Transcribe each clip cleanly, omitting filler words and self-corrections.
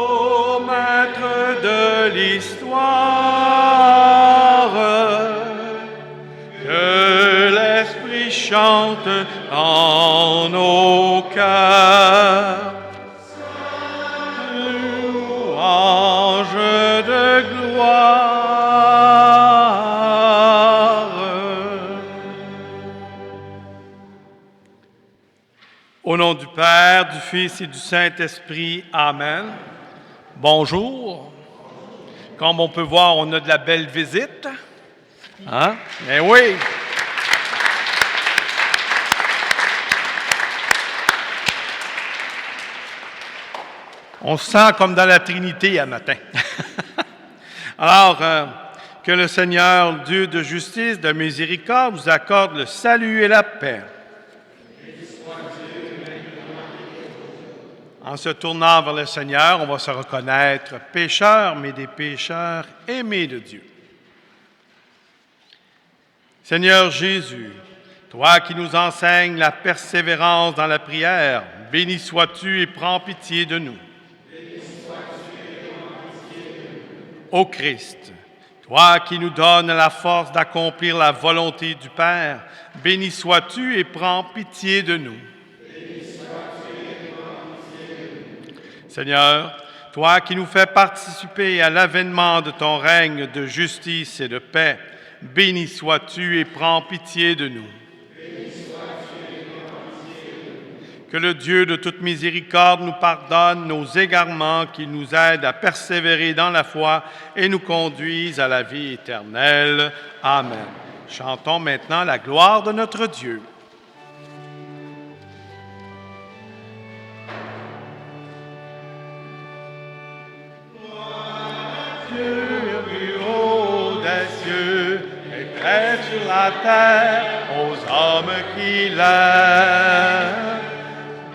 Ô maître de l'histoire, que l'Esprit chante en nos cœurs. Louange de gloire. Au nom du Père, du Fils et du Saint-Esprit, Amen. Bonjour. Comme on peut voir, on a de la belle visite. Hein? Eh oui! On se sent comme dans la Trinité à matin. Alors, que le Seigneur, Dieu de justice, de miséricorde, vous accorde le salut et la paix. En se tournant vers le Seigneur, on va se reconnaître pécheurs, mais des pécheurs aimés de Dieu. Seigneur Jésus, toi qui nous enseignes la persévérance dans la prière, béni sois-tu et prends pitié de nous. Ô Christ, toi qui nous donnes la force d'accomplir la volonté du Père, béni sois-tu et prends pitié de nous. Seigneur, toi qui nous fais participer à l'avènement de ton règne de justice et de paix, béni sois-tu et prends pitié de nous. Que le Dieu de toute miséricorde nous pardonne nos égarements, qu'il nous aide à persévérer dans la foi et nous conduise à la vie éternelle. Amen. Chantons maintenant la gloire de notre Dieu. Dieu plus haut des cieux et paix sur la terre aux hommes qui l'aiment.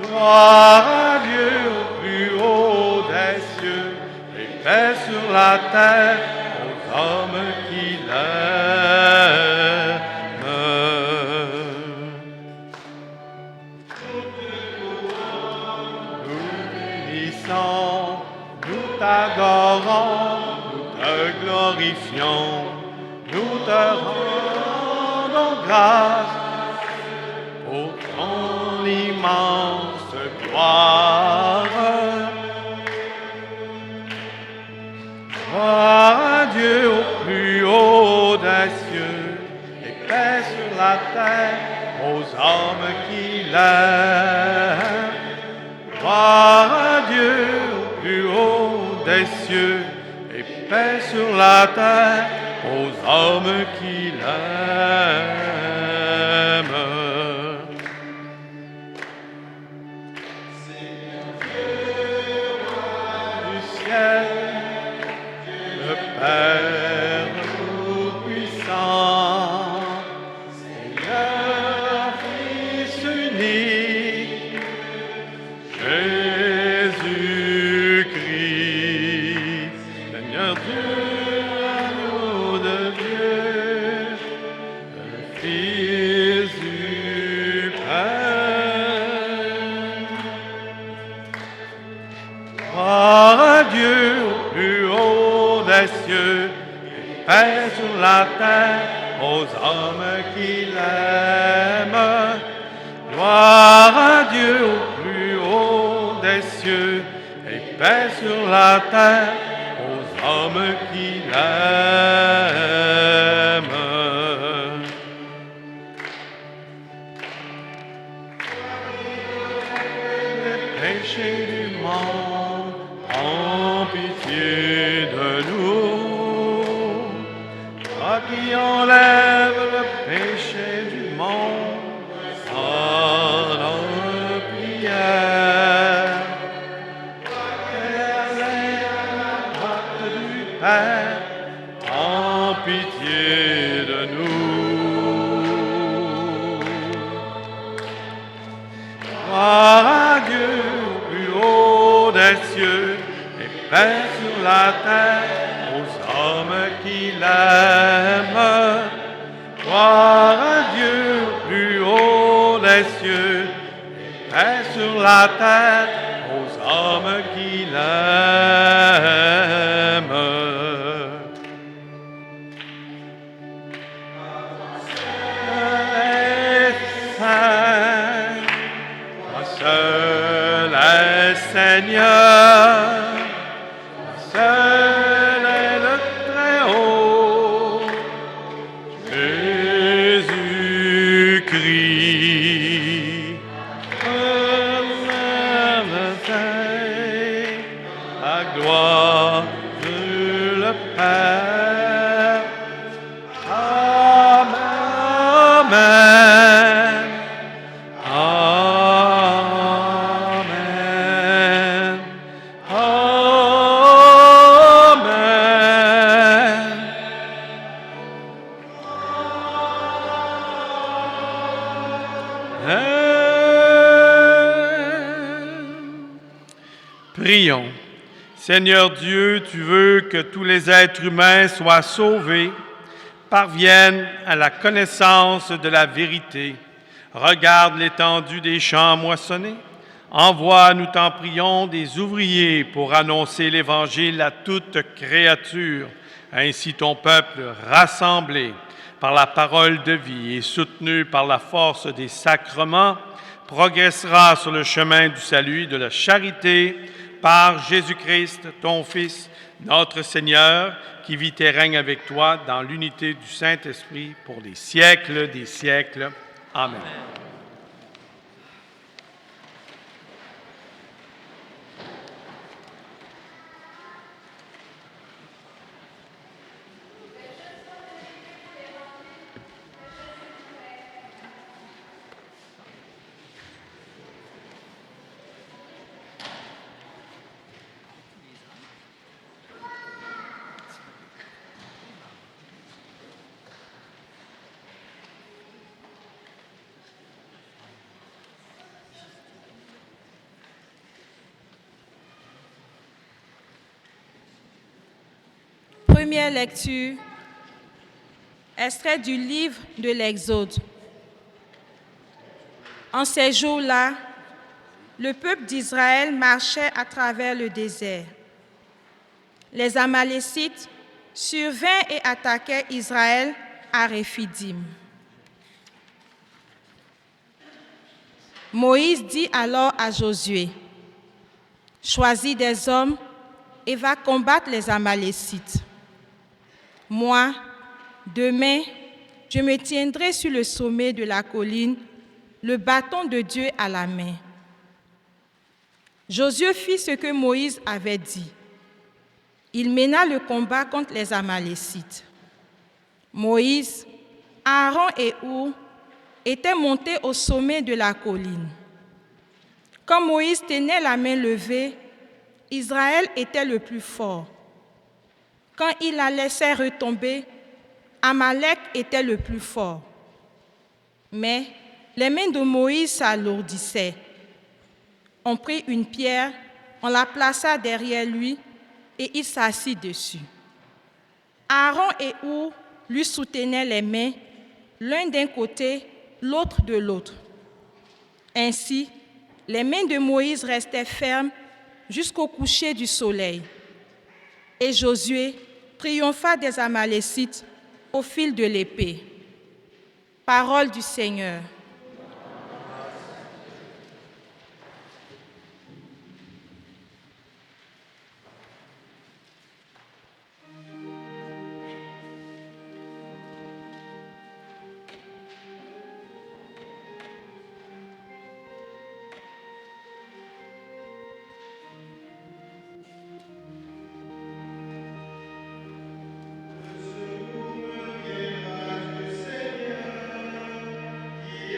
Gloire à Dieu au plus haut des cieux et paix sur la terre aux hommes qui l'aiment. Nous bénissons, nous t'adorons, nous te glorifions, nous te rendons grâce pour ton immense gloire. Gloire à Dieu au plus haut des cieux et paix sur la terre aux hommes qui l'aiment. Gloire à Dieu au plus haut des cieux et paix sur la terre aux hommes qui l'aiment. Du ciel, le Père tout-puissant, Seigneur, Fils unique, Jésus-Christ, Seigneur Dieu, agneau de Dieu, le Fils du Père. Gloire à Dieu au plus haut des cieux, et paix sur la terre aux hommes qui l'aiment. Gloire à Dieu au plus haut des cieux, et paix sur la terre aux hommes qui l'aiment. Les péchés du monde, en pitié de nous. Toi qui enlèves le péché du monde, en notre prière. Du Père, en pitié de nous. Gloire à Dieu au plus haut des cieux et paix sur la terre aux hommes qui l'aiment. Gloire à Dieu au plus haut des cieux et paix sur la terre aux hommes qui l'aiment. Seul est Seigneur, seul est le Très-Haut, Jésus-Christ. La gloire de le Père. Amen. Amen. Prions. Seigneur Dieu, tu veux que tous les êtres humains soient sauvés, parviennent à la connaissance de la vérité. Regarde l'étendue des champs moissonnés. Envoie, nous t'en prions, des ouvriers pour annoncer l'Évangile à toute créature. Ainsi ton peuple, rassemblé par la parole de vie et soutenu par la force des sacrements, progressera sur le chemin du salut et de la charité par Jésus-Christ, ton Fils, notre Seigneur, qui vit et règne avec toi dans l'unité du Saint-Esprit pour les siècles des siècles. Amen. Première lecture, extrait du livre de l'Exode. En ces jours-là, le peuple d'Israël marchait à travers le désert. Les Amalécites survinrent et attaquaient Israël à Réphidim. Moïse dit alors à Josué, « Choisis des hommes et va combattre les Amalécites. Moi, demain, je me tiendrai sur le sommet de la colline, le bâton de Dieu à la main. » Josué fit ce que Moïse avait dit. Il mena le combat contre les Amalécites. Moïse, Aaron et Our étaient montés au sommet de la colline. Quand Moïse tenait la main levée, Israël était le plus fort. Quand il la laissait retomber, Amalek était le plus fort. Mais les mains de Moïse s'alourdissaient. On prit une pierre, on la plaça derrière lui et il s'assit dessus. Aaron et Our lui soutenaient les mains, l'un d'un côté, l'autre de l'autre. Ainsi, les mains de Moïse restaient fermes jusqu'au coucher du soleil. Et Josué triompha des Amalécites au fil de l'épée. Parole du Seigneur. Qui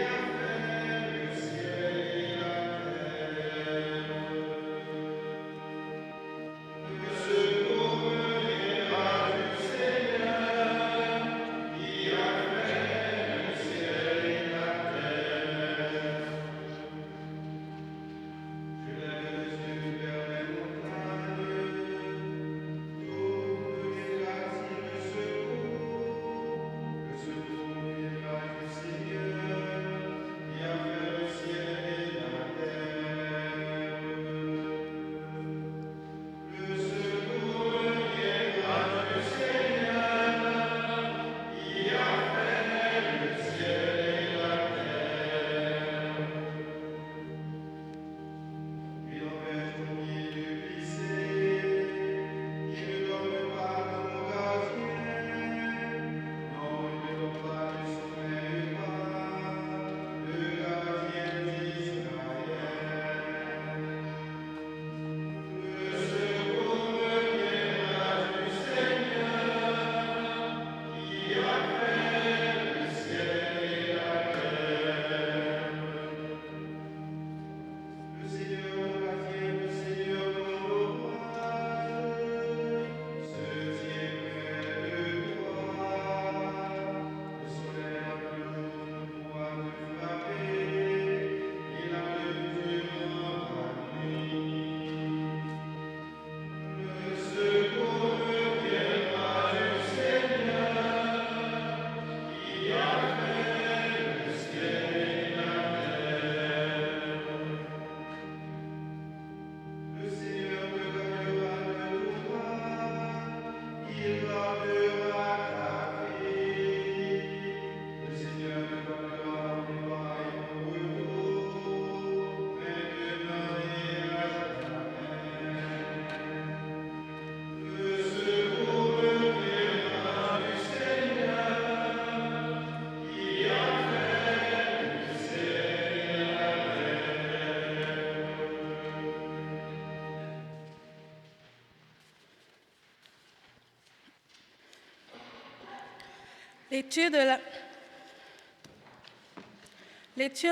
Lecture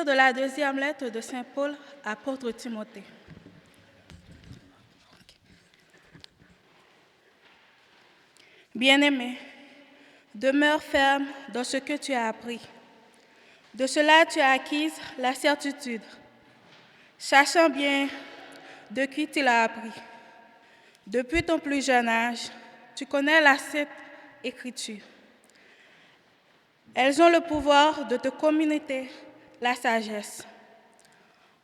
de la deuxième lettre de Saint Paul, apôtre Timothée. Bien-aimé, demeure ferme dans ce que tu as appris. De cela, tu as acquis la certitude, sachant bien de qui tu l'as appris. Depuis ton plus jeune âge, tu connais la Sainte Écriture. Elles ont le pouvoir de te communiquer la sagesse,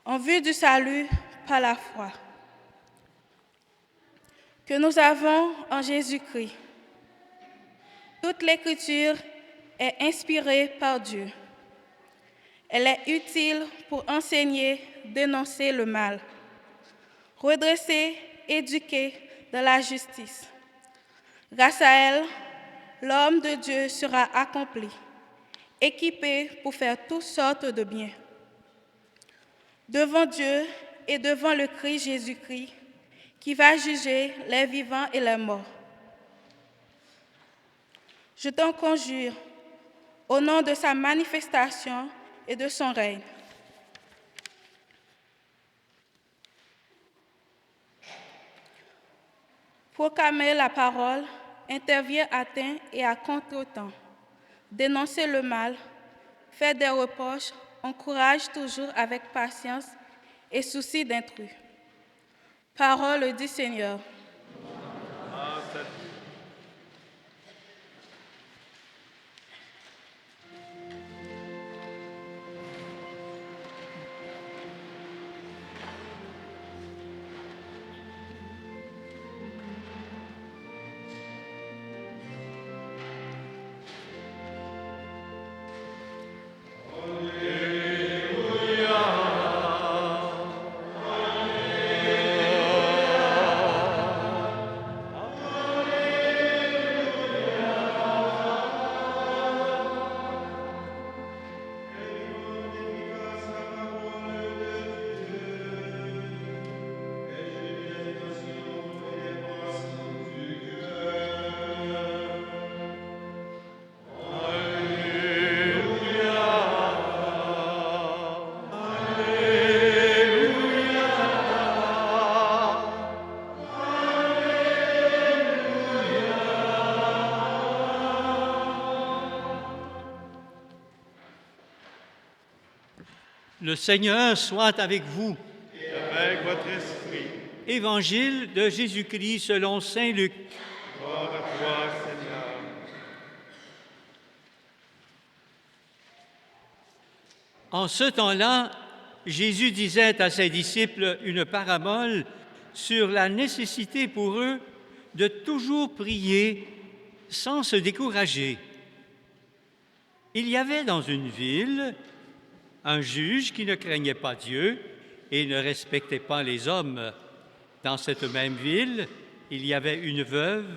en vue du salut par la foi que nous avons en Jésus-Christ. Toute l'Écriture est inspirée par Dieu. Elle est utile pour enseigner, dénoncer le mal, redresser, éduquer dans la justice. Grâce à elle, l'homme de Dieu sera accompli, équipé pour faire toutes sortes de bien. Devant Dieu et devant le Christ Jésus-Christ, qui va juger les vivants et les morts. Je t'en conjure, au nom de sa manifestation et de son règne. Proclamer la parole, intervient à temps et à contre-temps. Dénoncer le mal, faire des reproches, encourage toujours avec patience et souci d'intrus. Parole du Seigneur. Le Seigneur soit avec vous. Et avec votre esprit. Évangile de Jésus-Christ selon saint Luc. Gloire à toi, Seigneur. En ce temps-là, Jésus disait à ses disciples une parabole sur la nécessité pour eux de toujours prier sans se décourager. Il y avait dans une ville un juge qui ne craignait pas Dieu et ne respectait pas les hommes. Dans cette même ville, il y avait une veuve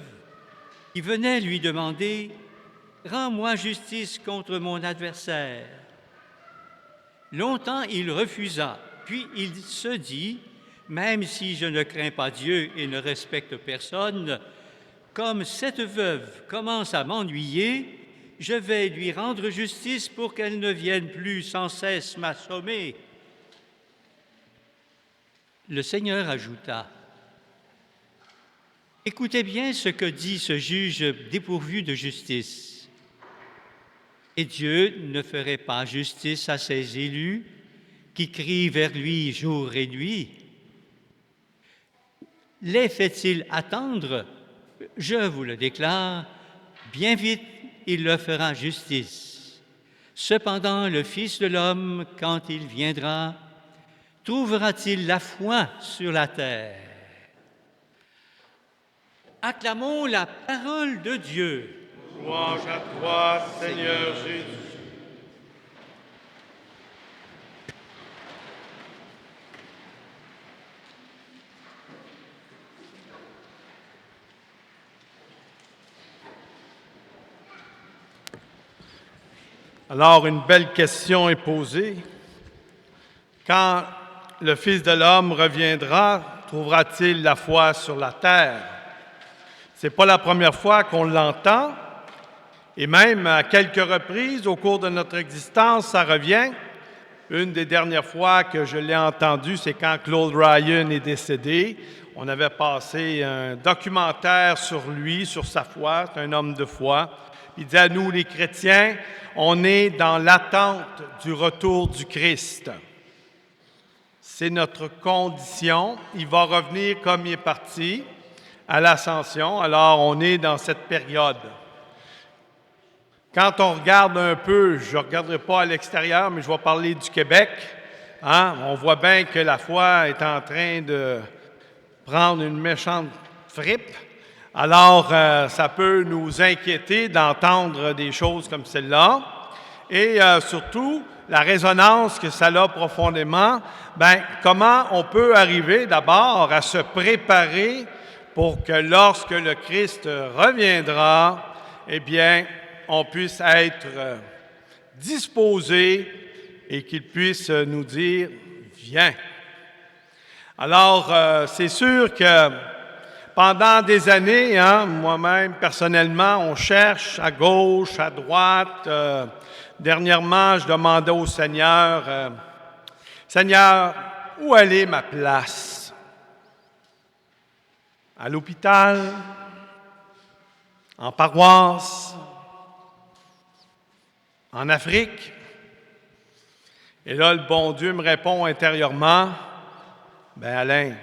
qui venait lui demander « Rends-moi justice contre mon adversaire ». Longtemps, il refusa, puis il se dit « Même si je ne crains pas Dieu et ne respecte personne, comme cette veuve commence à m'ennuyer, je vais lui rendre justice pour qu'elle ne vienne plus sans cesse m'assommer. » Le Seigneur ajouta, « Écoutez bien ce que dit ce juge dépourvu de justice. Et Dieu ne ferait pas justice à ses élus qui crient vers lui jour et nuit. Les fait-il attendre? Je vous le déclare, bien vite il leur fera justice. Cependant, le Fils de l'homme, quand il viendra, trouvera-t-il la foi sur la terre? Acclamons la parole de Dieu. Louange à toi, Seigneur Jésus. Alors, une belle question est posée. Quand le Fils de l'homme reviendra, trouvera-t-il la foi sur la terre? Ce n'est pas la première fois qu'on l'entend. Et même à quelques reprises au cours de notre existence, ça revient. Une des dernières fois que je l'ai entendu, c'est quand Claude Ryan est décédé. On avait passé un documentaire sur lui, sur sa foi. C'est un homme de foi. Il dit à nous, les chrétiens, on est dans l'attente du retour du Christ. C'est notre condition. Il va revenir comme il est parti à l'ascension. Alors, on est dans cette période. Quand on regarde un peu, je ne regarderai pas à l'extérieur, mais je vais parler du Québec, on voit bien que la foi est en train de prendre une méchante frippe. Alors, ça peut nous inquiéter d'entendre des choses comme celle-là. Et surtout, la résonance que ça a profondément, comment on peut arriver d'abord à se préparer pour que lorsque le Christ reviendra, eh bien, on puisse être disposé et qu'il puisse nous dire « Viens ». Alors, c'est sûr que pendant des années, moi-même, personnellement, on cherche à gauche, à droite. Dernièrement, je demandais au Seigneur, Seigneur, où est ma place? À l'hôpital? En paroisse? En Afrique? Et là, le bon Dieu me répond intérieurement, Alain,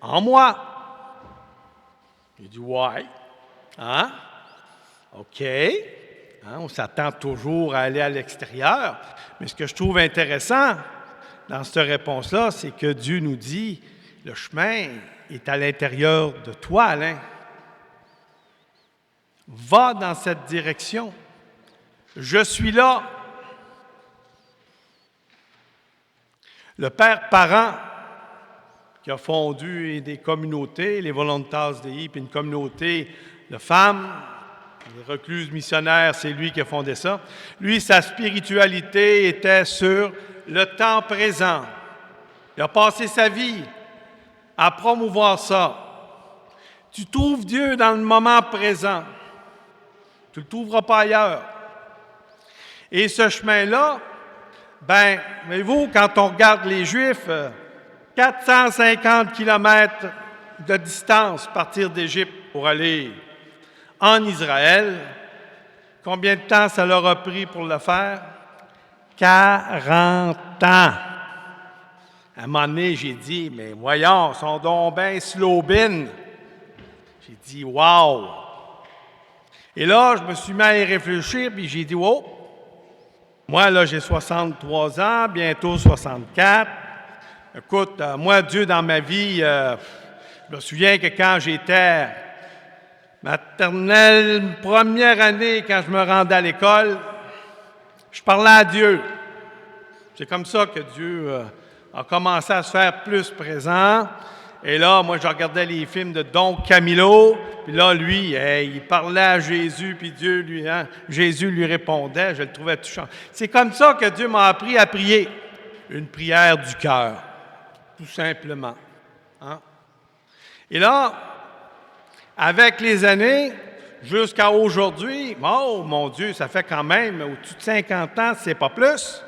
en moi. J'ai dit, ouais. OK. On s'attend toujours à aller à l'extérieur. Mais ce que je trouve intéressant dans cette réponse-là, c'est que Dieu nous dit, le chemin est à l'intérieur de toi, Alain. Va dans cette direction. Je suis là. Le père Parent, qui a fondu des communautés, les Voluntas Dei, puis une communauté de femmes, les recluses missionnaires, c'est lui qui a fondé ça. Lui, sa spiritualité était sur le temps présent. Il a passé sa vie à promouvoir ça. Tu trouves Dieu dans le moment présent. Tu ne le trouveras pas ailleurs. Et ce chemin-là, voyez-vous, quand on regarde les Juifs, 450 kilomètres de distance partir d'Égypte pour aller en Israël. Combien de temps ça leur a pris pour le faire? 40 ans. À un moment donné, j'ai dit, mais voyons, ils sont donc bien slow-bin. J'ai dit, wow! Et là, je me suis mis à y réfléchir, puis j'ai dit, oh! Moi, là, j'ai 63 ans, bientôt 64. Écoute, moi, Dieu, dans ma vie, je me souviens que quand j'étais maternelle, première année, quand je me rendais à l'école, je parlais à Dieu. C'est comme ça que Dieu a commencé à se faire plus présent. Et là, moi, je regardais les films de Don Camillo, puis là, lui, il parlait à Jésus, puis Jésus lui répondait. Je le trouvais touchant. C'est comme ça que Dieu m'a appris à prier. Une prière du cœur, tout simplement. Et là, avec les années, jusqu'à aujourd'hui, oh mon Dieu, ça fait quand même au-dessus de 50 ans, c'est pas plus.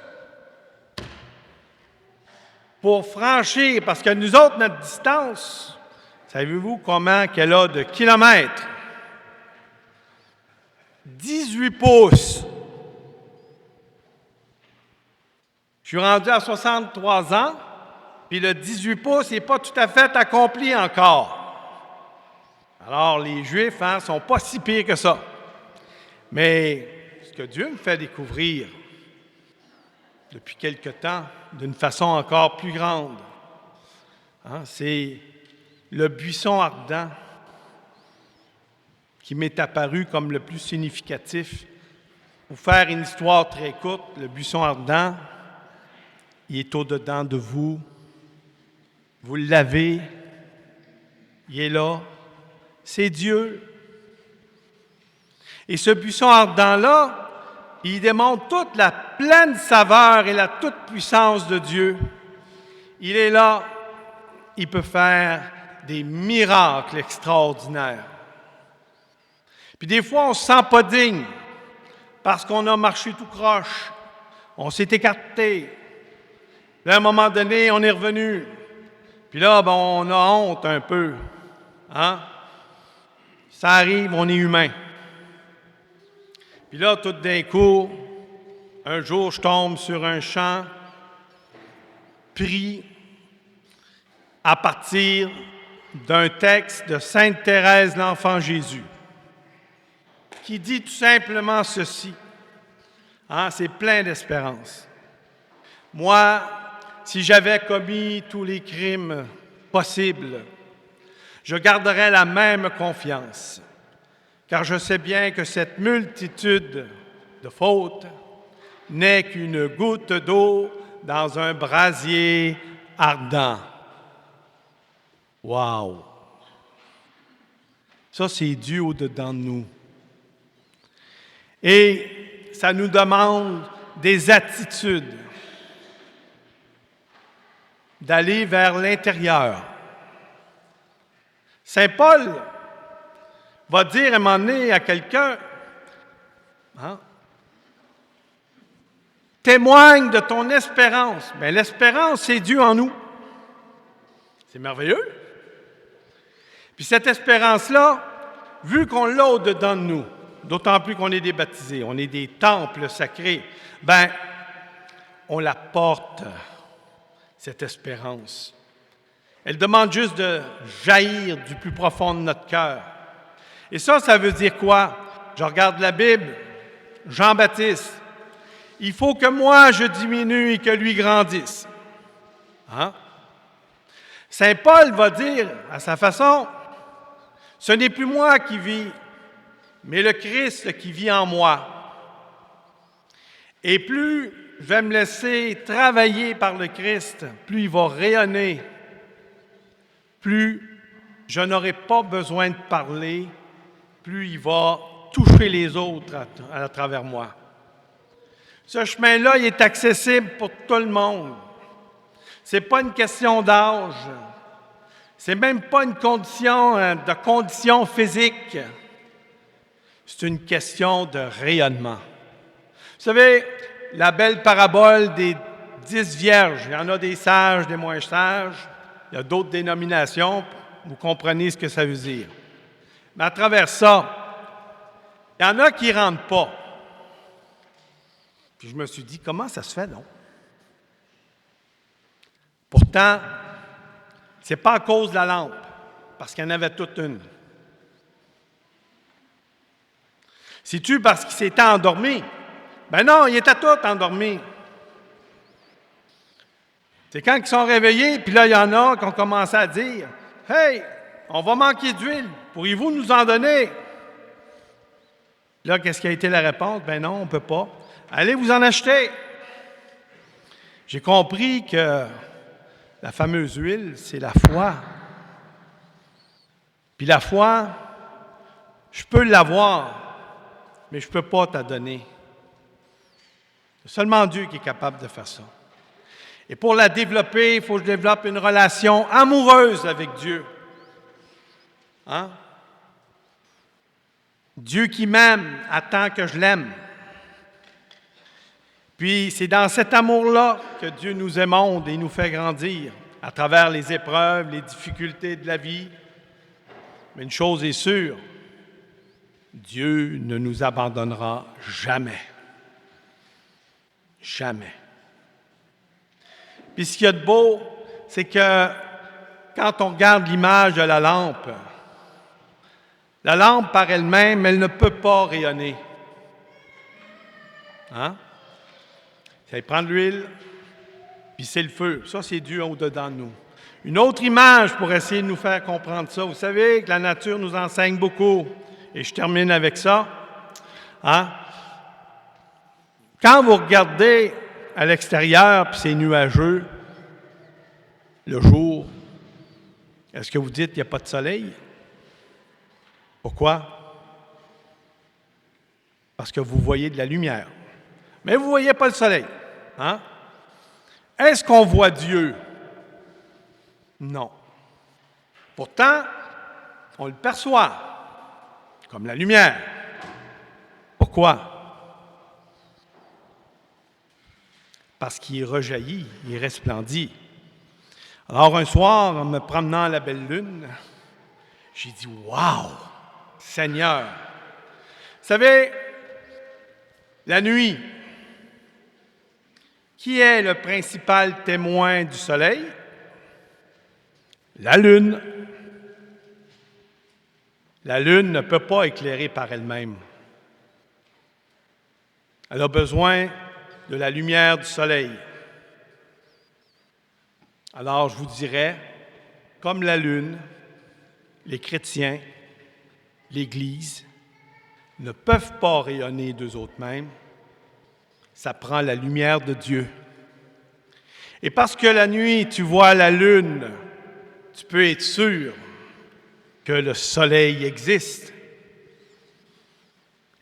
Pour franchir, parce que nous autres, notre distance, savez-vous comment qu'elle a de kilomètres? 18 pouces. Je suis rendu à 63 ans, puis le 18 pouces n'est pas tout à fait accompli encore. Alors, les Juifs ne sont pas si pires que ça. Mais ce que Dieu me fait découvrir depuis quelque temps, d'une façon encore plus grande, c'est le buisson ardent qui m'est apparu comme le plus significatif. Pour faire une histoire très courte, le buisson ardent, il est au-dedans de vous. Vous l'avez. Il est là. C'est Dieu. Et ce buisson ardent-là, il démontre toute la pleine saveur et la toute-puissance de Dieu. Il est là. Il peut faire des miracles extraordinaires. Puis des fois, on ne se sent pas digne. parce qu'on a marché tout croche. On s'est écarté. Là, à un moment donné, on est revenu. Puis là, ben, on a honte un peu. Hein? Ça arrive, on est humain. Puis là, tout d'un coup, un jour, je tombe sur un chant pris à partir d'un texte de Sainte Thérèse, l'Enfant Jésus, qui dit tout simplement ceci. Hein, c'est plein d'espérance. Moi, si j'avais commis tous les crimes possibles, je garderais la même confiance, car je sais bien que cette multitude de fautes n'est qu'une goutte d'eau dans un brasier ardent. Wow! Ça, c'est Dieu au-dedans de nous. Et ça nous demande des attitudes, d'aller vers l'intérieur. Saint Paul va dire à un moment donné à quelqu'un, hein, témoigne de ton espérance. Bien, l'espérance, c'est Dieu en nous. C'est merveilleux. Puis cette espérance-là, vu qu'on l'a au-dedans de nous, d'autant plus qu'on est des baptisés, on est des temples sacrés, bien, on la porte, cette espérance. Elle demande juste de jaillir du plus profond de notre cœur. Et ça veut dire quoi? Je regarde la Bible, Jean-Baptiste. Il faut que moi, je diminue et que lui grandisse. Hein? Saint Paul va dire, à sa façon, ce n'est plus moi qui vis, mais le Christ qui vit en moi. Et plus je vais me laisser travailler par le Christ, plus il va rayonner, plus je n'aurai pas besoin de parler, plus il va toucher les autres à travers moi. Ce chemin-là, il est accessible pour tout le monde. Ce n'est pas une question d'âge. C'est même pas une condition physique. C'est une question de rayonnement. Vous savez, la belle parabole des 10 vierges, il y en a des sages, des moins sages, il y a d'autres dénominations, vous comprenez ce que ça veut dire. Mais à travers ça, il y en a qui ne rentrent pas. Puis je me suis dit, comment ça se fait, non? Pourtant, ce n'est pas à cause de la lampe, parce qu'il y en avait toute une. C'est-tu parce qu'il s'était endormi? Ben non, il était tout endormi. C'est quand ils sont réveillés, puis là, il y en a qui ont commencé à dire, « Hey, on va manquer d'huile, pourriez-vous nous en donner? » Là, qu'est-ce qui a été la réponse? Ben non, on ne peut pas. Allez vous en acheter. J'ai compris que la fameuse huile, c'est la foi. Puis la foi, je peux l'avoir, mais je ne peux pas t'en donner. C'est seulement Dieu qui est capable de faire ça. Et pour la développer, il faut que je développe une relation amoureuse avec Dieu. Hein? Dieu qui m'aime attend que je l'aime. Puis c'est dans cet amour-là que Dieu nous émonde et nous fait grandir à travers les épreuves, les difficultés de la vie. Mais une chose est sûre, Dieu ne nous abandonnera jamais. Jamais. Puis ce qu'il y a de beau, c'est que quand on regarde l'image de la lampe par elle-même, elle ne peut pas rayonner. Hein? Ça prend de l'huile, puis c'est le feu. Ça, c'est Dieu au-dedans de nous. Une autre image pour essayer de nous faire comprendre ça. Vous savez que la nature nous enseigne beaucoup. Et je termine avec ça. Hein? Quand vous regardez à l'extérieur, puis c'est nuageux, le jour, est-ce que vous dites qu'il n'y a pas de soleil? Pourquoi? Parce que vous voyez de la lumière. Mais vous ne voyez pas le soleil. Hein? Est-ce qu'on voit Dieu? Non. Pourtant, on le perçoit comme la lumière. Pourquoi? parce qu'il rejaillit, il resplendit. Alors un soir, en me promenant à la belle lune, j'ai dit « Wow! Seigneur! » Vous savez, la nuit, qui est le principal témoin du soleil? La lune. La lune ne peut pas éclairer par elle-même. Elle a besoin de la lumière du soleil. Alors, je vous dirais, comme la lune, les chrétiens, l'Église, ne peuvent pas rayonner d'eux autres mêmes. Ça prend la lumière de Dieu. Et parce que la nuit, tu vois la lune, tu peux être sûr que le soleil existe.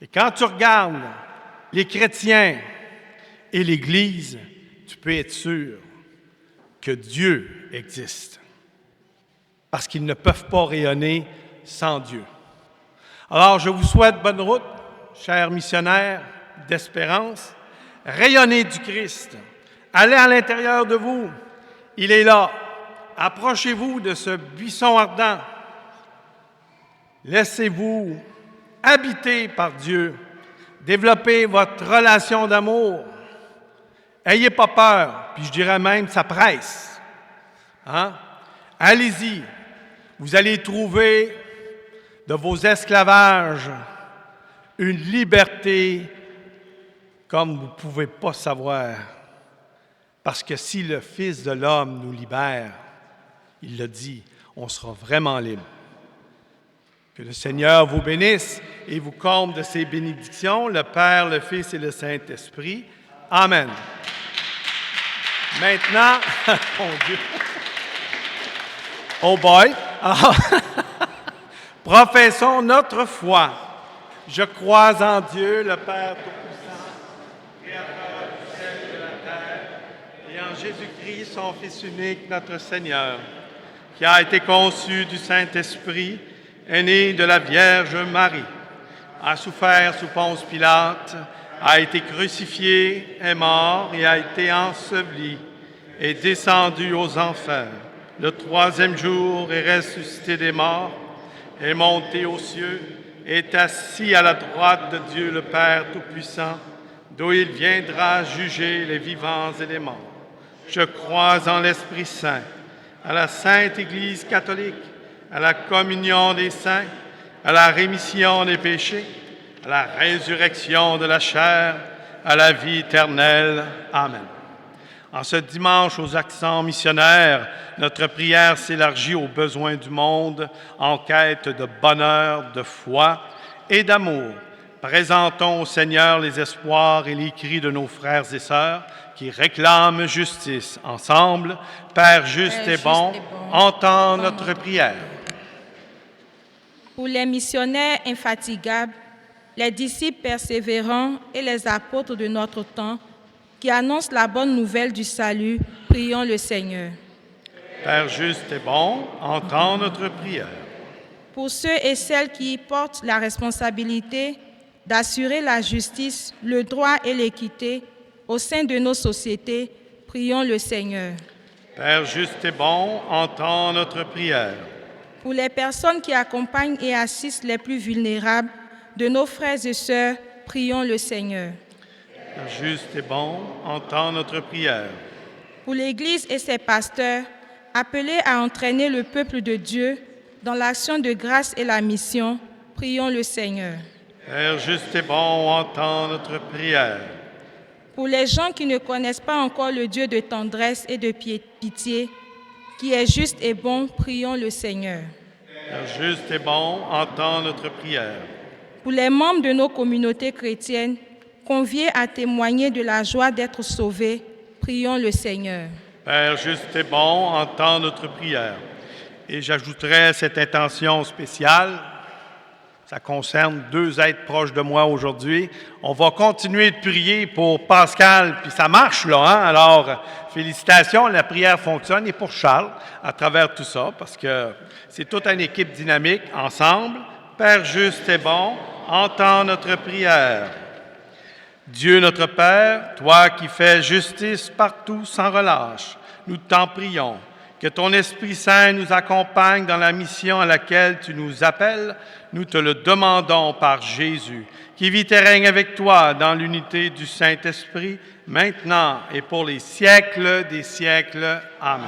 Et quand tu regardes les chrétiens et l'Église, tu peux être sûr que Dieu existe. Parce qu'ils ne peuvent pas rayonner sans Dieu. Alors, je vous souhaite bonne route, chers missionnaires d'espérance. Rayonnez du Christ. Allez à l'intérieur de vous. Il est là. Approchez-vous de ce buisson ardent. Laissez-vous habiter par Dieu. Développez votre relation d'amour. Ayez pas peur, puis je dirais même, ça presse. Hein? Allez-y. Vous allez trouver de vos esclavages une liberté comme vous ne pouvez pas savoir. Parce que si le Fils de l'homme nous libère, il l'a dit, on sera vraiment libre. Que le Seigneur vous bénisse et vous comble de ses bénédictions, le Père, le Fils et le Saint-Esprit. Amen. Maintenant, mon Dieu. Oh boy! Alors, professons notre foi. Je crois en Dieu, le Père Tout-Puissant, Créateur du ciel et de la terre, et en Jésus-Christ, son Fils unique, notre Seigneur, qui a été conçu du Saint-Esprit, est né de la Vierge Marie, a souffert sous Ponce Pilate, a été crucifié, est mort et a été enseveli, est descendu aux enfers. Le troisième jour est ressuscité des morts, est monté aux cieux, est assis à la droite de Dieu le Père Tout-Puissant, d'où il viendra juger les vivants et les morts. Je crois en l'Esprit Saint, à la Sainte Église catholique, à la communion des saints, à la rémission des péchés, à la résurrection de la chair, à la vie éternelle. Amen. En ce dimanche aux accents missionnaires, notre prière s'élargit aux besoins du monde en quête de bonheur, de foi et d'amour. Présentons au Seigneur les espoirs et les cris de nos frères et sœurs qui réclament justice. Ensemble, Père juste et bon, entends notre prière. Pour les missionnaires infatigables, les disciples persévérants et les apôtres de notre temps qui annoncent la bonne nouvelle du salut, prions le Seigneur. Père juste et bon, entends notre prière. Pour ceux et celles qui portent la responsabilité d'assurer la justice, le droit et l'équité au sein de nos sociétés, prions le Seigneur. Père juste et bon, entends notre prière. Pour les personnes qui accompagnent et assistent les plus vulnérables de nos frères et sœurs, prions le Seigneur. Père juste et bon, entends notre prière. Pour l'Église et ses pasteurs, appelés à entraîner le peuple de Dieu dans l'action de grâce et la mission, prions le Seigneur. Père juste et bon, entends notre prière. Pour les gens qui ne connaissent pas encore le Dieu de tendresse et de pitié, qui est juste et bon, prions le Seigneur. Père juste et bon, entends notre prière. Pour les membres de nos communautés chrétiennes, conviés à témoigner de la joie d'être sauvés, prions le Seigneur. Père juste et bon, entends notre prière. Et j'ajouterai cette intention spéciale. Ça concerne 2 êtres proches de moi aujourd'hui. On va continuer de prier pour Pascal, puis ça marche là, hein? Alors, félicitations, la prière fonctionne. Et pour Charles, à travers tout ça, parce que c'est toute une équipe dynamique, ensemble. Père juste et bon, entends notre prière. Dieu notre Père, toi qui fais justice partout sans relâche, nous t'en prions. Que ton Esprit Saint nous accompagne dans la mission à laquelle tu nous appelles. Nous te le demandons par Jésus, qui vit et règne avec toi dans l'unité du Saint-Esprit, maintenant et pour les siècles des siècles. Amen.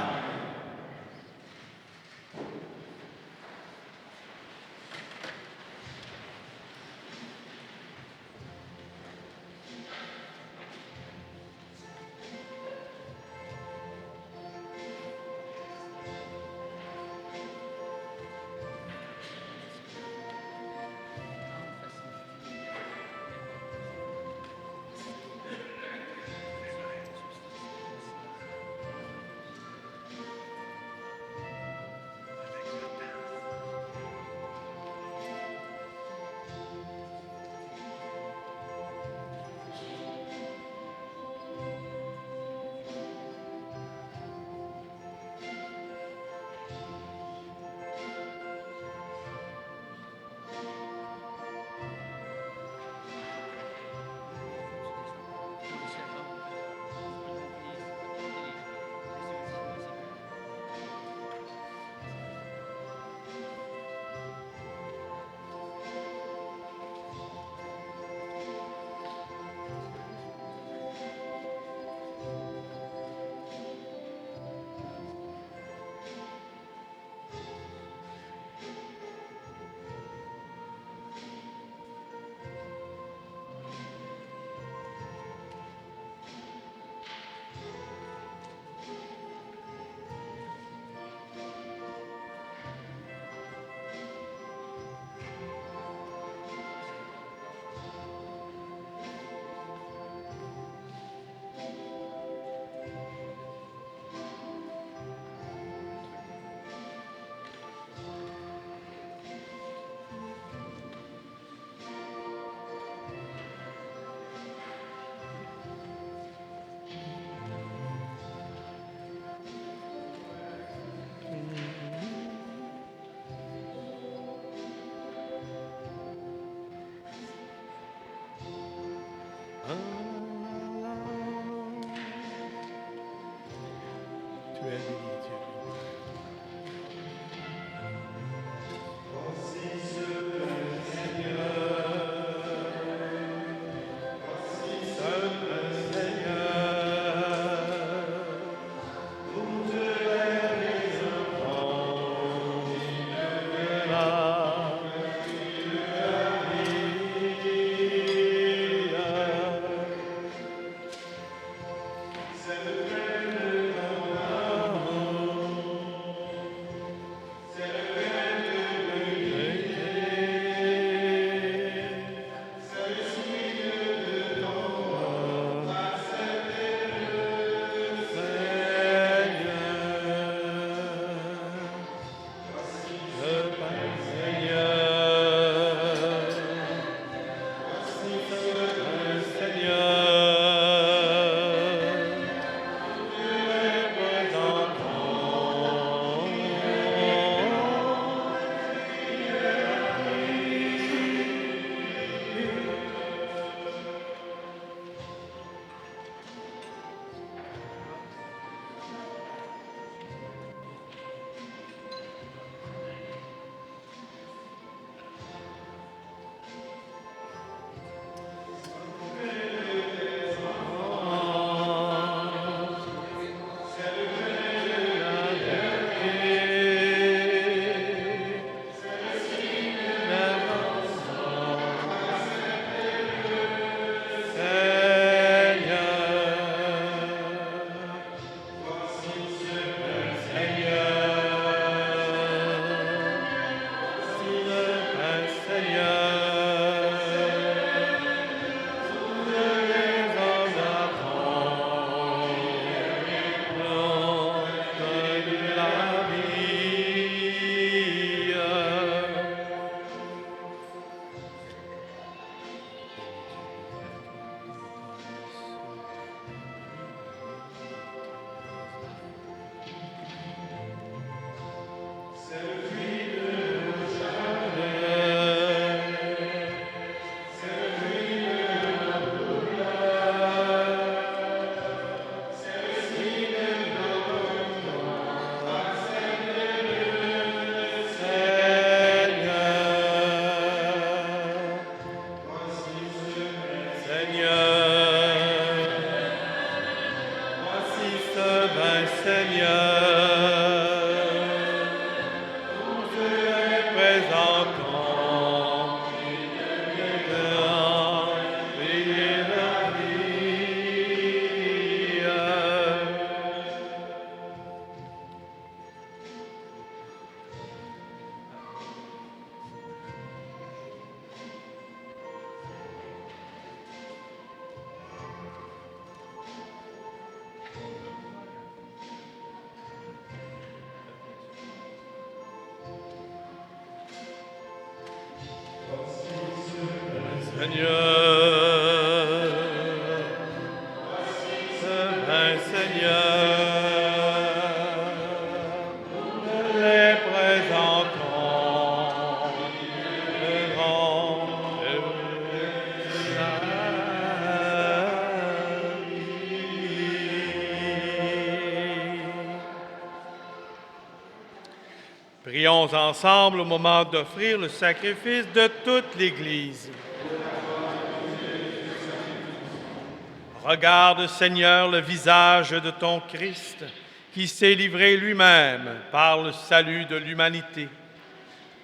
Seigneur, Seigneur, nous les présentons devant Prions ensemble au moment d'offrir le sacrifice de toute l'Église. Regarde, Seigneur, le visage de ton Christ, qui s'est livré lui-même par le salut de l'humanité.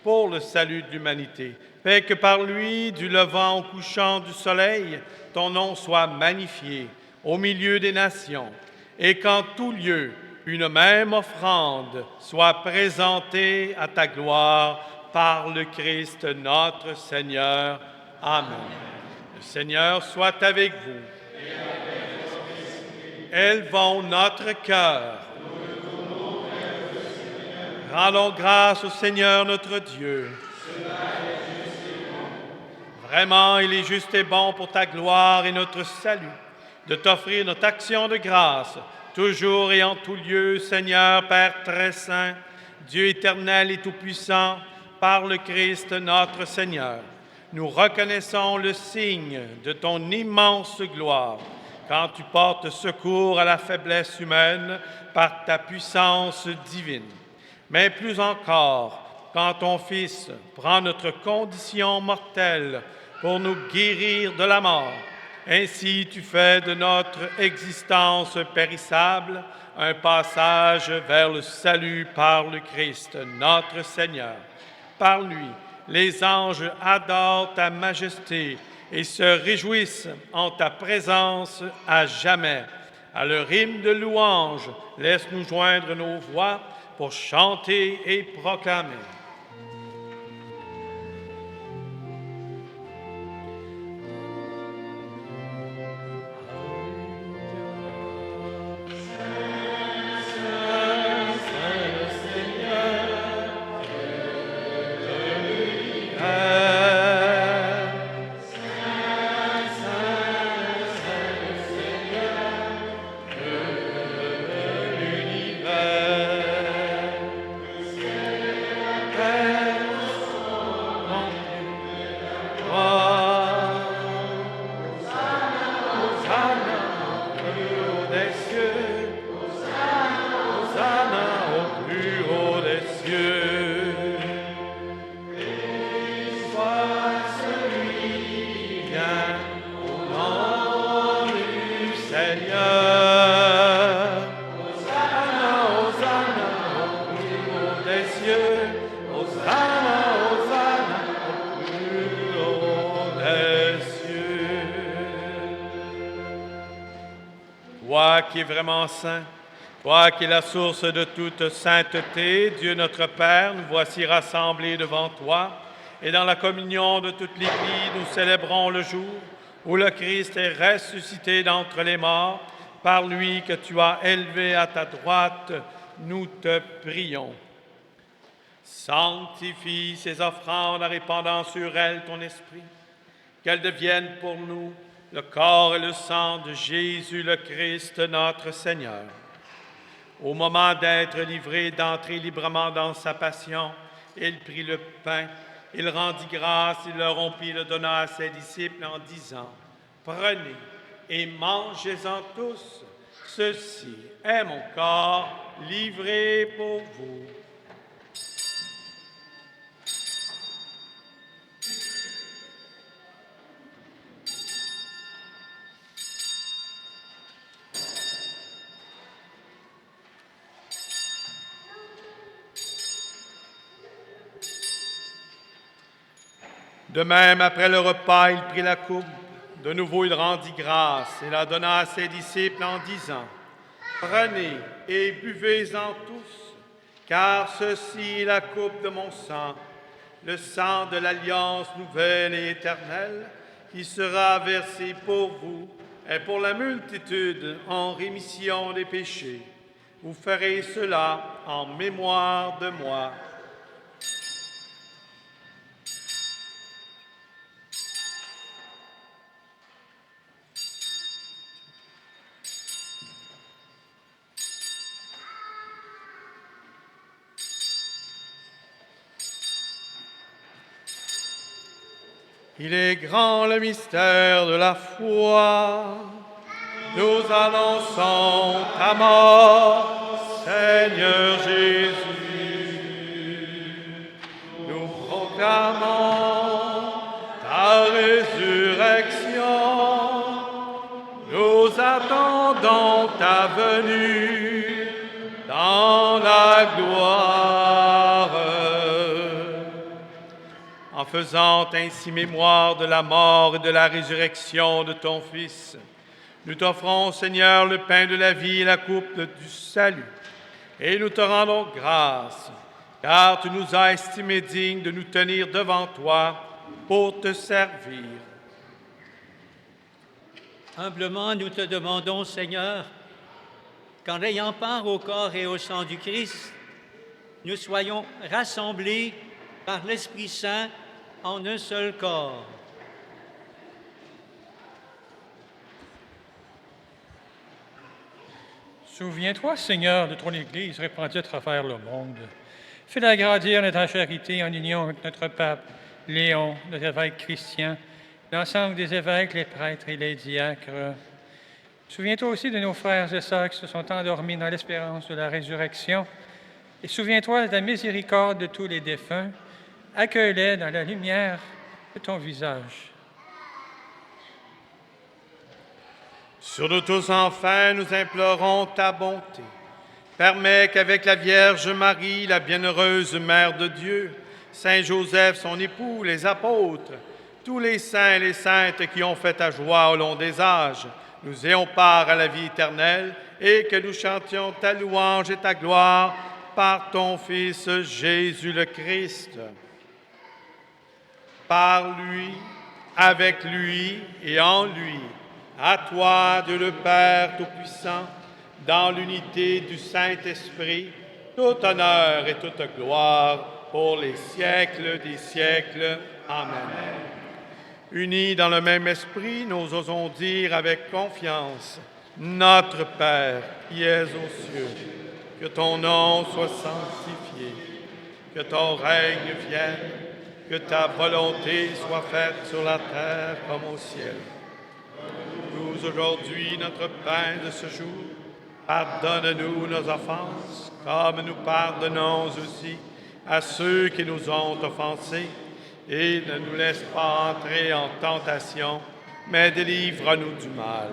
Pour le salut de l'humanité, fais que par lui, du levant au couchant du soleil, ton nom soit magnifié au milieu des nations, et qu'en tout lieu, une même offrande soit présentée à ta gloire par le Christ notre Seigneur. Amen. Le Seigneur soit avec vous. Élevons notre cœur. Rendons grâce au Seigneur notre Dieu. Vraiment, il est juste et bon pour ta gloire et notre salut de t'offrir notre action de grâce, toujours et en tout lieu, Seigneur, Père très saint, Dieu éternel et tout-puissant, par le Christ notre Seigneur. Nous reconnaissons le signe de ton immense gloire quand tu portes secours à la faiblesse humaine par ta puissance divine. Mais plus encore, quand ton Fils prend notre condition mortelle pour nous guérir de la mort. Ainsi, tu fais de notre existence périssable un passage vers le salut par le Christ, notre Seigneur. Par lui, les anges adorent ta majesté et se réjouissent en ta présence à jamais. À leur hymne de louange, laisse-nous joindre nos voix pour chanter et proclamer. Toi qui es vraiment saint, toi qui es la source de toute sainteté, Dieu notre Père, nous voici rassemblés devant toi, et dans la communion de toute l'Église, nous célébrons le jour où le Christ est ressuscité d'entre les morts. Par lui que tu as élevé à ta droite, nous te prions. Sanctifie ces offrandes en répandant sur elles ton esprit, qu'elles deviennent pour nous le corps et le sang de Jésus le Christ, notre Seigneur. Au moment d'être livré, d'entrer librement dans sa passion, il prit le pain, il rendit grâce, il le rompit, le donna à ses disciples en disant, « Prenez et mangez-en tous, ceci est mon corps livré pour vous. » De même, après le repas, il prit la coupe. De nouveau, il rendit grâce et la donna à ses disciples en disant, « Prenez et buvez-en tous, car ceci est la coupe de mon sang, le sang de l'alliance nouvelle et éternelle, qui sera versé pour vous et pour la multitude en rémission des péchés. Vous ferez cela en mémoire de moi. » Il est grand le mystère de la foi. Nous annonçons ta mort, Seigneur Jésus. Nous proclamons ta résurrection. Nous attendons ta venue dans la gloire. En faisant ainsi mémoire de la mort et de la résurrection de ton Fils, nous t'offrons, Seigneur, le pain de la vie et la coupe du salut. Et nous te rendons grâce, car tu nous as estimés dignes de nous tenir devant toi pour te servir. Humblement, nous te demandons, Seigneur, qu'en ayant part au corps et au sang du Christ, nous soyons rassemblés par l'Esprit Saint en un seul corps. Souviens-toi, Seigneur, de ton Église répandue à travers le monde. Fais-la grandir dans ta charité en union avec notre pape Léon, notre évêque Christian, l'ensemble des évêques, les prêtres et les diacres. Souviens-toi aussi de nos frères et sœurs qui se sont endormis dans l'espérance de la résurrection. Et souviens-toi de la miséricorde de tous les défunts. Accueille-les dans la lumière de ton visage. Sur nous tous, enfin, nous implorons ta bonté. Permets qu'avec la Vierge Marie, la bienheureuse Mère de Dieu, Saint Joseph, son époux, les apôtres, tous les saints et les saintes qui ont fait ta joie au long des âges, nous ayons part à la vie éternelle et que nous chantions ta louange et ta gloire par ton Fils Jésus le Christ. Par lui, avec lui et en lui, à toi, Dieu le Père Tout-Puissant, dans l'unité du Saint-Esprit, tout honneur et toute gloire pour les siècles des siècles. Amen. Unis dans le même esprit, nous osons dire avec confiance, Notre Père qui es aux cieux, que ton nom soit sanctifié, que ton règne vienne, que ta volonté soit faite sur la terre comme au ciel. Nous aujourd'hui notre pain de ce jour. Pardonne-nous nos offenses, comme nous pardonnons aussi à ceux qui nous ont offensés. Et ne nous laisse pas entrer en tentation, mais délivre-nous du mal.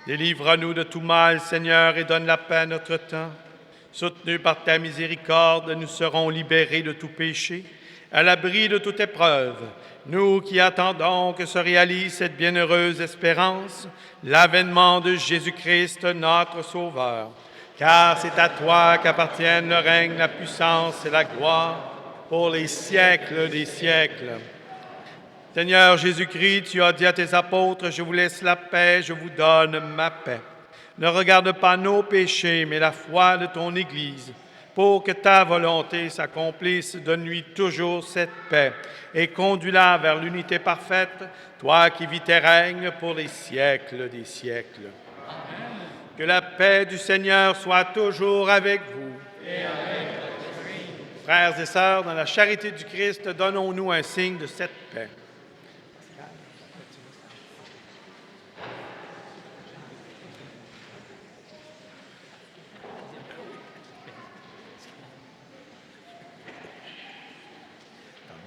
Délivre-nous de tout mal, Seigneur, et donne la paix à notre temps. Soutenus par ta miséricorde, nous serons libérés de tout péché, à l'abri de toute épreuve, nous qui attendons que se réalise cette bienheureuse espérance, l'avènement de Jésus-Christ, notre Sauveur. Car c'est à toi qu'appartiennent le règne, la puissance et la gloire pour les siècles des siècles. Seigneur Jésus-Christ, tu as dit à tes apôtres, « Je vous laisse la paix, je vous donne ma paix. » Ne regarde pas nos péchés, mais la foi de ton Église. Pour que ta volonté s'accomplisse, donne-lui toujours cette paix et conduis-la vers l'unité parfaite, toi qui vis tes règnes pour les siècles des siècles. Amen. Que la paix du Seigneur soit toujours avec vous. Et avec votre esprit. Frères et sœurs, dans la charité du Christ, donnons-nous un signe de cette paix.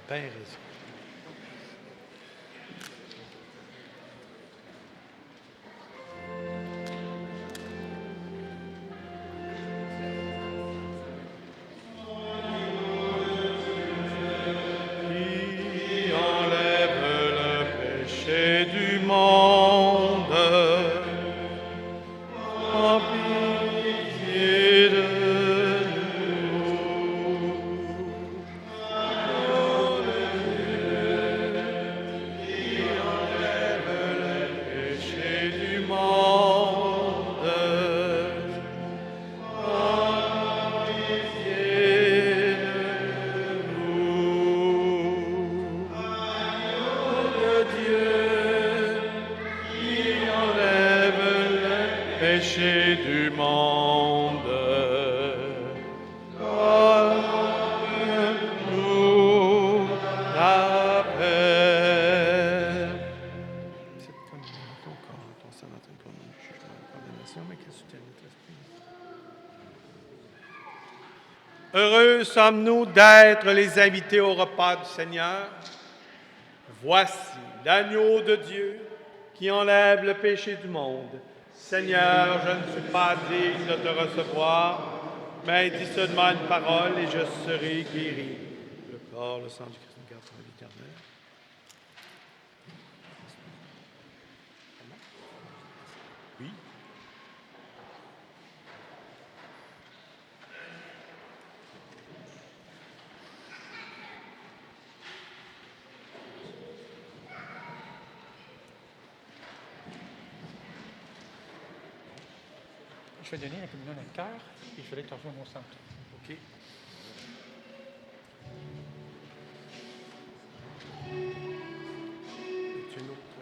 Bien raison. Qui enlève le péché du monde, en pitié de péché du monde. Donne-nous la paix. Heureux sommes-nous d'être les invités au repas du Seigneur. Voici l'agneau de Dieu qui enlève le péché du monde. Seigneur, je ne suis pas digne de te recevoir, mais dis seulement une parole et je serai guéri. Le corps, le sang du Christ nous garde pour la vie éternelle. Oui. Je vais donner la communion dans le cœur et je vais te rejoindre au centre. OK. C'est une autre.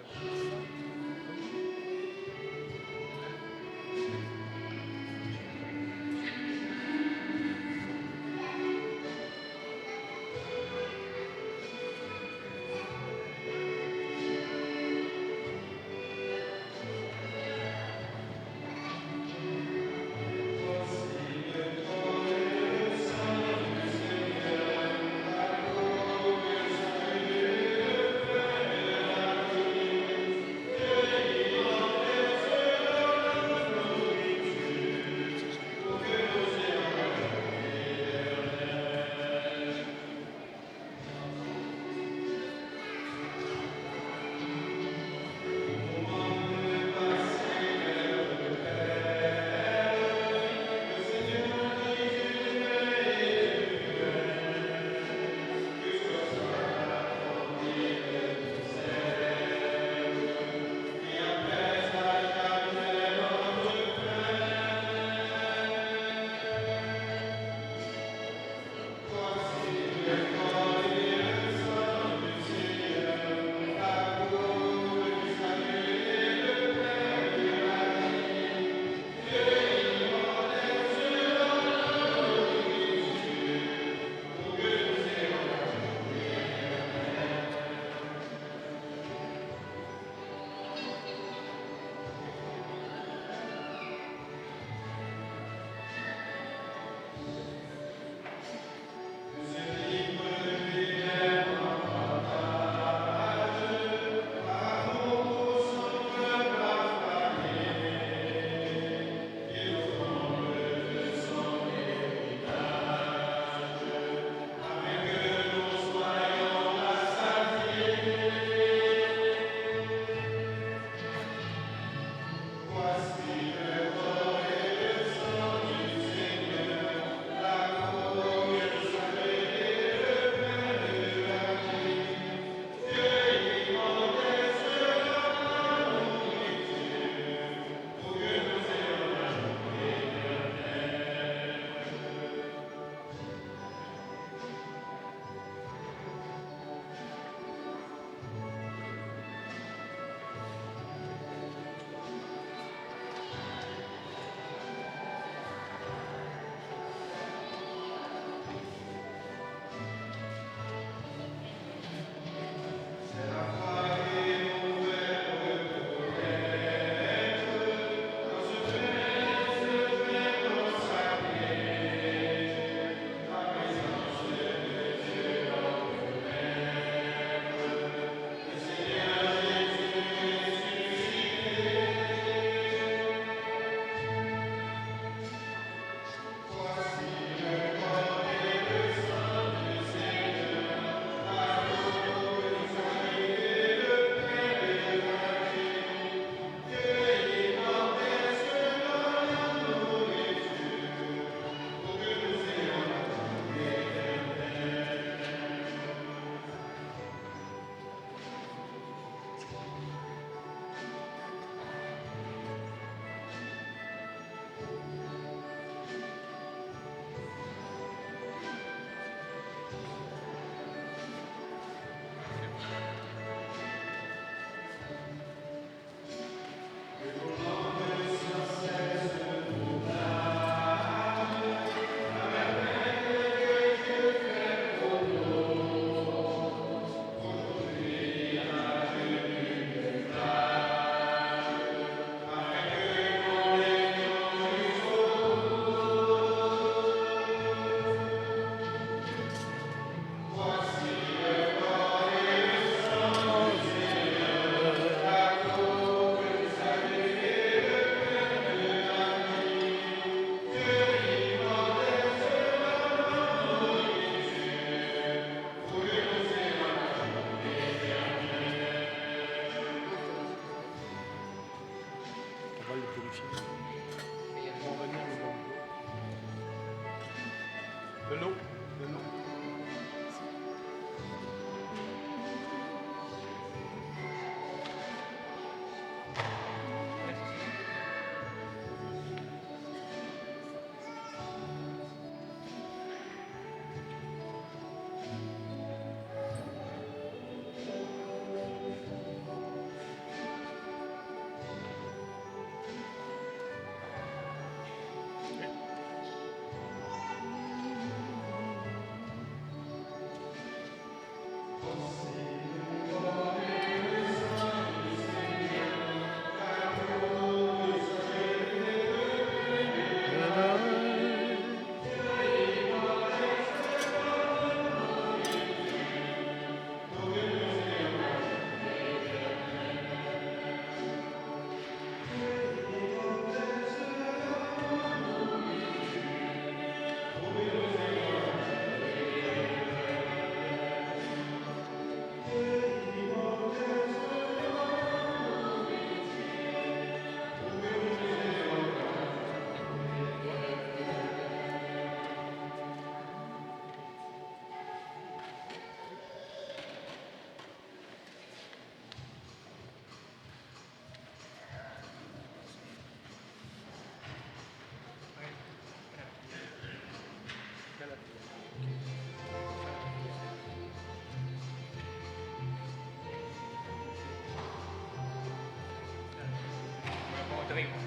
entrer.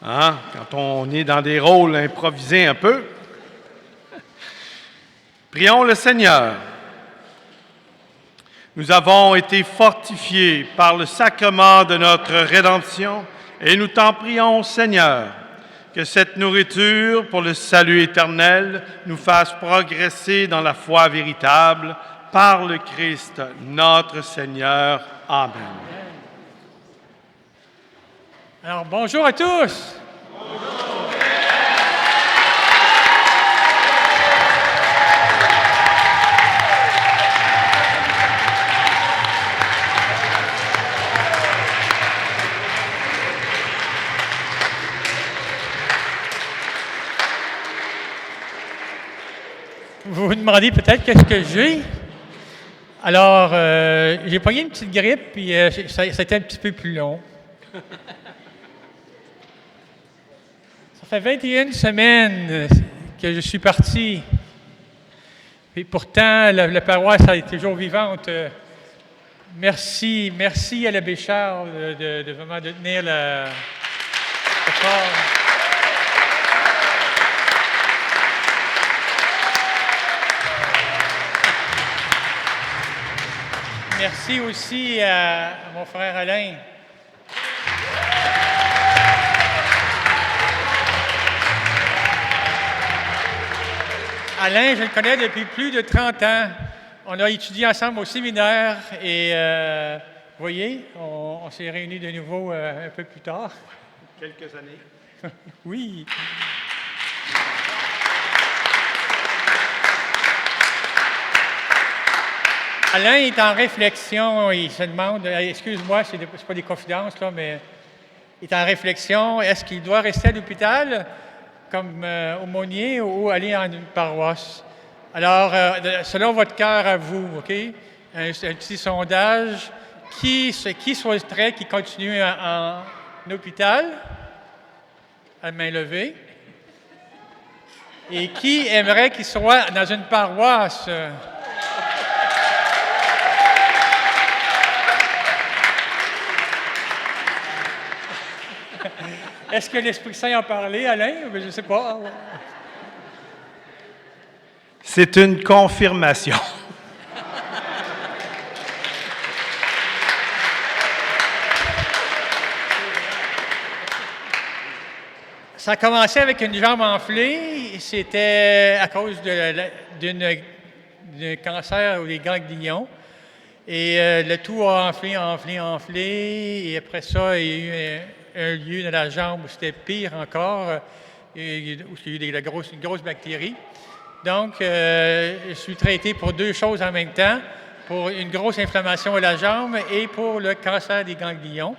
Hein? Quand on est dans des rôles improvisés un peu. Prions le Seigneur. Nous avons été fortifiés par le sacrement de notre rédemption et nous t'en prions, Seigneur, que cette nourriture pour le salut éternel nous fasse progresser dans la foi véritable par le Christ, notre Seigneur. Amen. Alors, bonjour à tous. Bonjour. Vous vous demandez peut-être qu'est-ce que j'ai. Alors, j'ai pogné une petite grippe, puis ça a été un petit peu plus long. Ça fait 21 semaines que je suis parti. Et pourtant, la paroisse est toujours vivante Merci à l'abbé Charles de vraiment de tenir le fort. Merci aussi à mon frère Alain. Alain, je le connais depuis plus de 30 ans. On a étudié ensemble au séminaire et, vous voyez, on s'est réunis de nouveau un peu plus tard. Quelques années. Oui. Alain est en réflexion, il se demande, excuse-moi, c'est pas des confidences, là, mais il est en réflexion, est-ce qu'il doit rester à l'hôpital comme aumônier ou aller en une paroisse? Alors, selon votre cœur à vous, OK? Un petit sondage. Qui souhaiterait qu'il continue en hôpital? À main levée. Et qui aimerait qu'il soit dans une paroisse? Est-ce que l'Esprit Saint a parlé, Alain? Je ne sais pas. C'est une confirmation. Ça a commencé avec une jambe enflée. C'était à cause d'un cancer des ganglions. Et le tout a enflé. Et après ça, il y a eu un lieu dans la jambe où c'était pire encore, où il y a eu une grosse bactérie. Donc, je suis traité pour deux choses en même temps, pour une grosse inflammation à la jambe et pour le cancer des ganglions.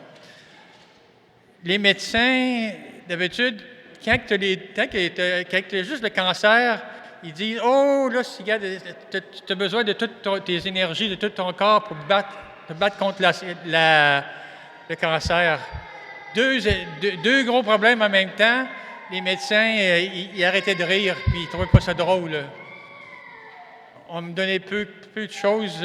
Les médecins, d'habitude, quand tu as juste le cancer, ils disent « Oh, là, tu as besoin de toutes tes énergies, de tout ton corps pour te battre contre le cancer. » Deux gros problèmes en même temps. Les médecins, ils arrêtaient de rire, puis ils ne trouvaient pas ça drôle. On me donnait peu de choses,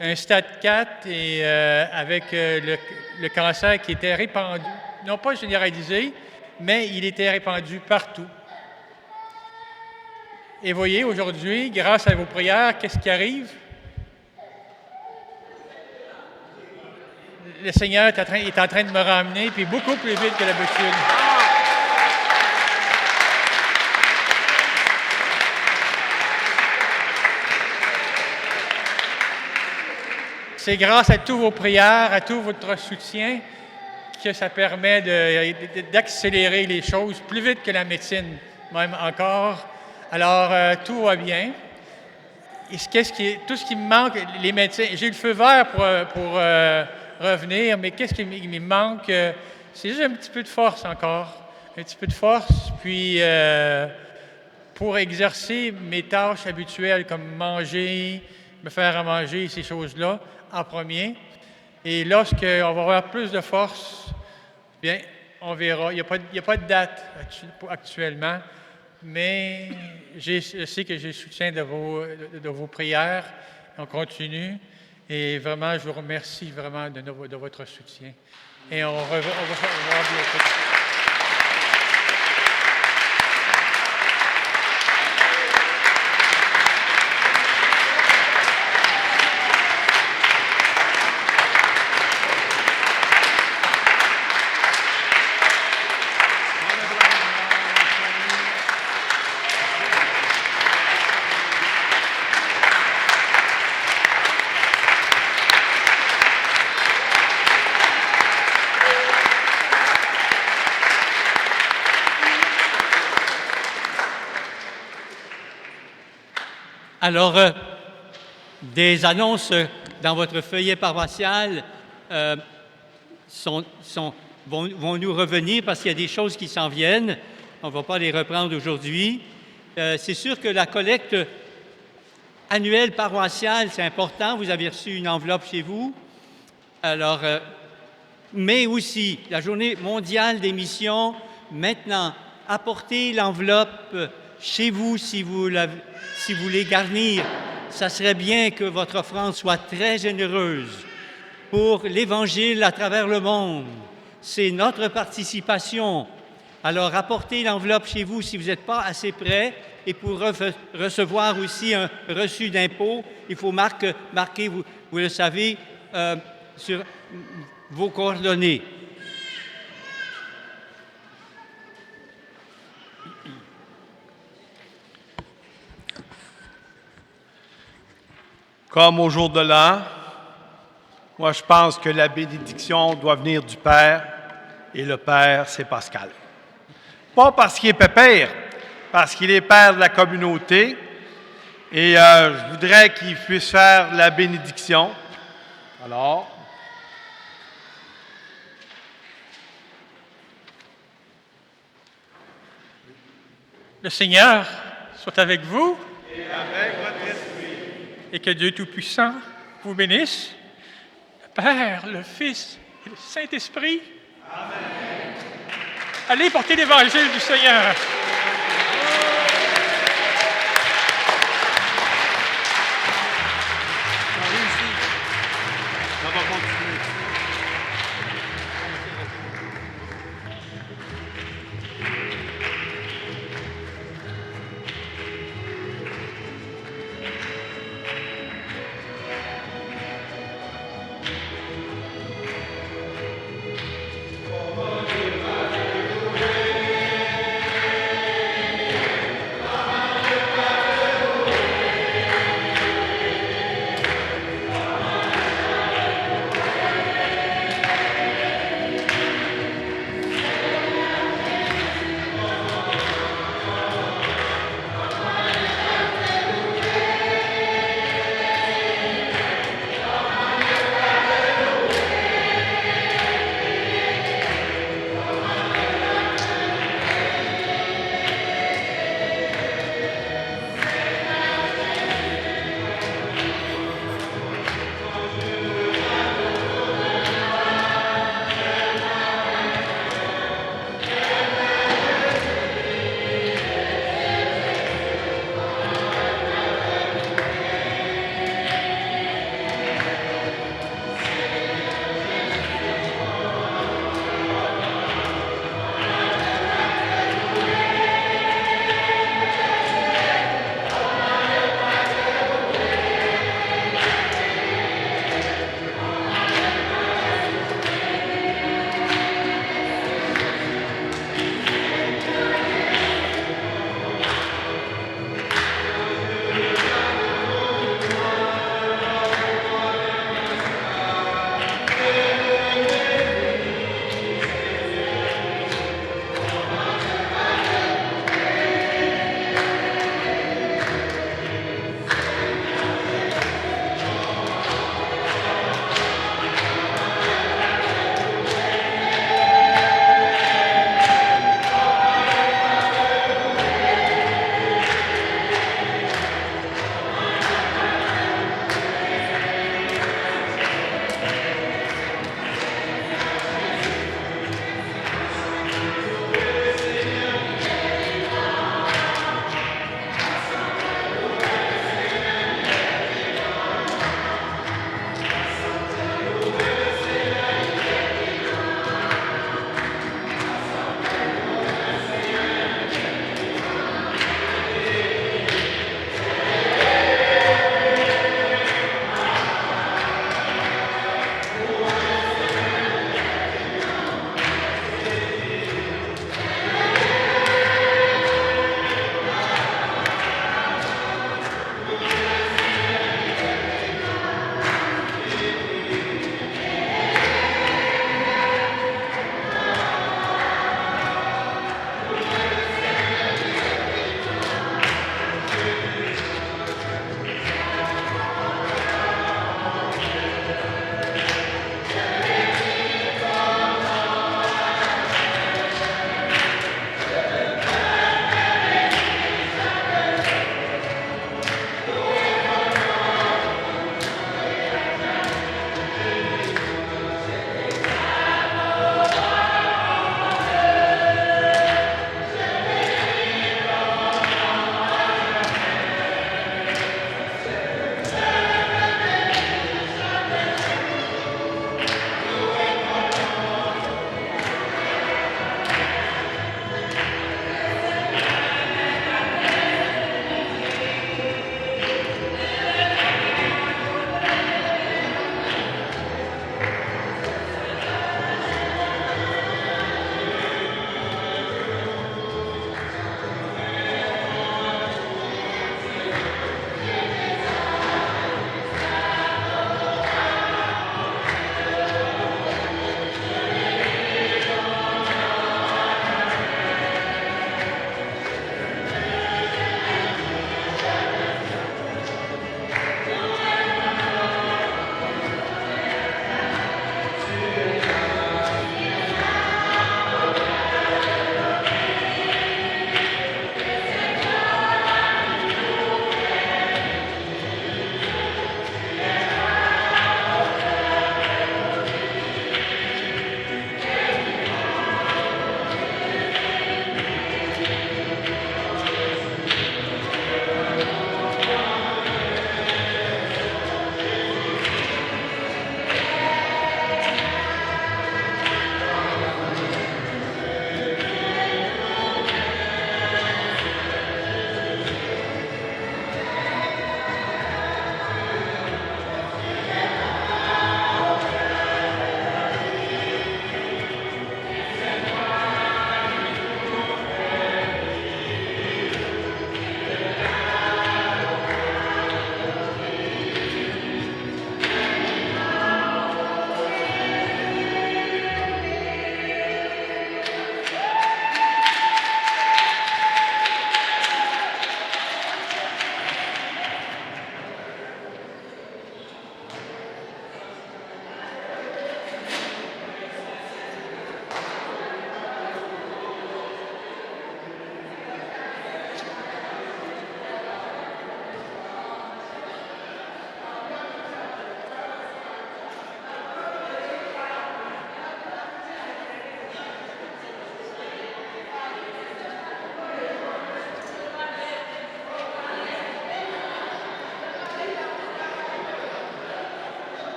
un stade 4, et avec le cancer qui était répandu, non pas généralisé, mais il était répandu partout. Et voyez, aujourd'hui, grâce à vos prières, qu'est-ce qui arrive? Le Seigneur est en train de me ramener, puis beaucoup plus vite que d'habitude. C'est grâce à toutes vos prières, à tout votre soutien, que ça permet d'accélérer les choses plus vite que la médecine, même encore. Alors, tout va bien. Et tout ce qui me manque, les médecins, j'ai le feu vert pour revenir, mais qu'est-ce qui me manque? C'est juste un petit peu de force encore. Un petit peu de force, puis pour exercer mes tâches habituelles comme manger, me faire à manger, ces choses-là, en premier. Et lorsqu'on va avoir plus de force, bien, on verra. Il n'y a pas de date actuellement, mais je sais que j'ai le soutien de vos prières. On continue. Et vraiment, je vous remercie vraiment de votre soutien. Et on va voir bientôt. Alors, des annonces dans votre feuillet paroissial vont nous revenir parce qu'il y a des choses qui s'en viennent. On ne va pas les reprendre aujourd'hui. C'est sûr que la collecte annuelle paroissiale, c'est important. Vous avez reçu une enveloppe chez vous. Alors, mais aussi la journée mondiale des missions. Maintenant, apportez l'enveloppe chez vous si vous voulez garnir. Ça serait bien que votre offrande soit très généreuse pour l'Évangile à travers le monde. C'est notre participation. Alors, apportez l'enveloppe chez vous si vous n'êtes pas assez près. Et pour recevoir aussi un reçu d'impôt, il faut marquer, vous le savez, sur vos coordonnées. Comme au jour de l'an, moi je pense que la bénédiction doit venir du Père, et le Père, c'est Pascal. Pas parce qu'il est pépère, parce qu'il est père de la communauté, et je voudrais qu'il puisse faire la bénédiction. Alors, le Seigneur soit avec vous et avec votre esprit. et que Dieu Tout-Puissant vous bénisse, le Père, le Fils et le Saint-Esprit. Amen. Allez porter l'Évangile du Seigneur.